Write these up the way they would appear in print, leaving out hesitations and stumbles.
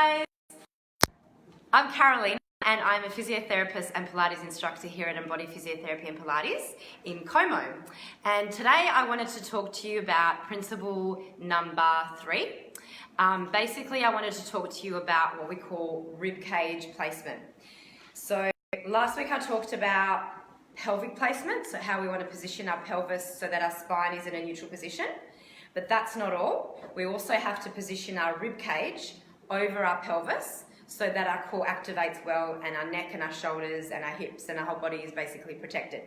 Hi, I'm Carolina and I'm a physiotherapist and Pilates instructor here at Embody Physiotherapy and Pilates in Como. And today I wanted to talk to you about principle number 3. Basically, I wanted to talk to you about what we call rib cage placement. So last week I talked about pelvic placement, so how we want to position our pelvis so that our spine is in a neutral position. But that's not all. We also have to position our rib cage over our pelvis so that our core activates well and our neck and our shoulders and our hips and our whole body is basically protected.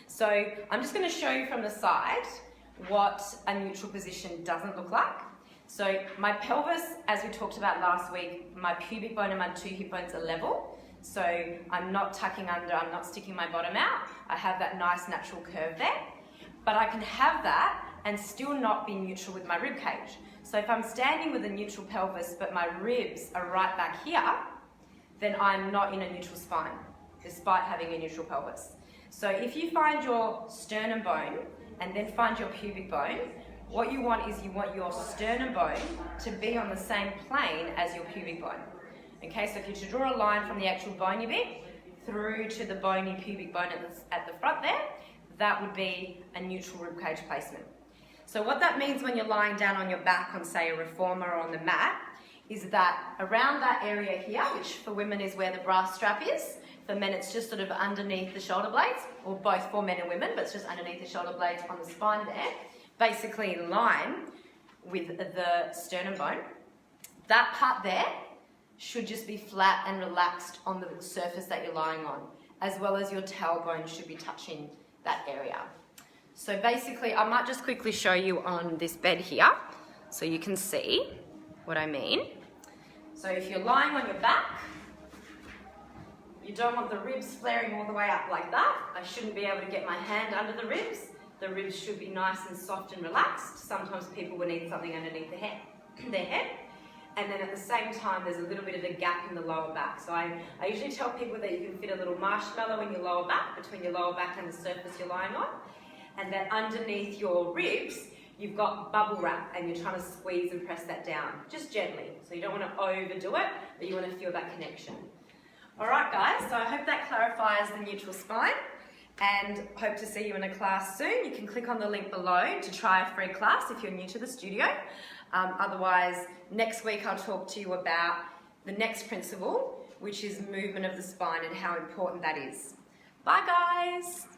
So I'm just going to show you from the side what a neutral position doesn't look like. So my pelvis, as we talked about last week, my pubic bone and my 2 hip bones are level. So I'm not tucking under, I'm not sticking my bottom out. I have that nice natural curve there. But I can have that and still not be neutral with my rib cage. So if I'm standing with a neutral pelvis but my ribs are right back here, then I'm not in a neutral spine, despite having a neutral pelvis. So if you find your sternum bone and then find your pubic bone, what you want is you want your sternum bone to be on the same plane as your pubic bone. Okay, so if you to draw a line from the actual bony bit through to the bony pubic bone at the front there, that would be a neutral rib cage placement. So what that means when you're lying down on your back on, say, a reformer or on the mat, is that around that area here, which for women is where the bra strap is, for men it's just sort of underneath the shoulder blades, or both for men and women, but it's just underneath the shoulder blades on the spine there, basically in line with the sternum bone. That part there should just be flat and relaxed on the surface that you're lying on, as well as your tailbone should be touching that area. So basically, I might just quickly show you on this bed here so you can see what I mean. So if you're lying on your back, you don't want the ribs flaring all the way up like that. I shouldn't be able to get my hand under the ribs. The ribs should be nice and soft and relaxed. Sometimes people will need something underneath their head. And then at the same time, there's a little bit of a gap in the lower back. So I usually tell people that you can fit a little marshmallow in your lower back, between your lower back and the surface you're lying on. And that underneath your ribs, you've got bubble wrap and you're trying to squeeze and press that down, just gently. So you don't want to overdo it, but you want to feel that connection. All right, guys, so I hope that clarifies the neutral spine and hope to see you in a class soon. You can click on the link below to try a free class if you're new to the studio. Otherwise, next week I'll talk to you about the next principle, which is movement of the spine and how important that is. Bye, guys.